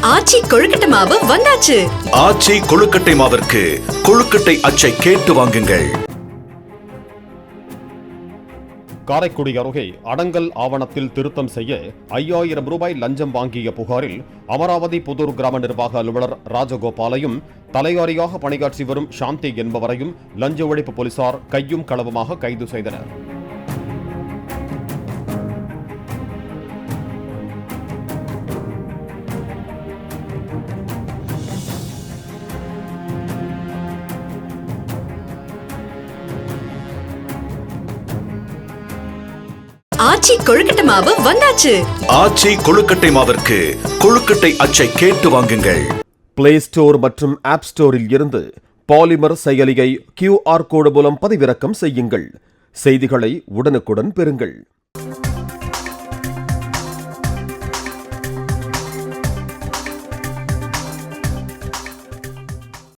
ஆச்சி கொழுக்கட்டை மாவு வந்தாச்சு. ஆச்சி கொழுக்கட்டை மாவிற்கு கொழுக்கட்டை அச்சை கேட்டு வாங்குங்கள். காரைக்குடி அருகே அடங்கல் ஆவணத்தில் திருத்தம் செய்ய 5000 ரூபாய் லஞ்சம் வாங்கிய புகாரில் அமராவதி புதூர் கிராம நிர்வாக அலுவலர் ராஜகோபாலையும் தலையாரியாக பணியாற்றி வரும் சாந்தி என்பவரையும் லஞ்ச ஒழிப்பு போலீசார் கையும் களவுமாக கைது செய்தனர். ஆச்சி கொழுக்கட்டை மாவு வந்தாச்சு. ஆச்சி கொழுக்கட்டை மாவிற்கு கொழுக்கட்டை அச்சை கேட்டு வாங்குங்கள். பிளே ஸ்டோர் மற்றும் ஆப் ஸ்டோரில் இருந்து பாலிமர் செயலியை QR கோடு மூலம் பதிவிறக்கம் செய்யுங்கள். செய்திகளை உடனுக்குடன் பெறுங்கள்.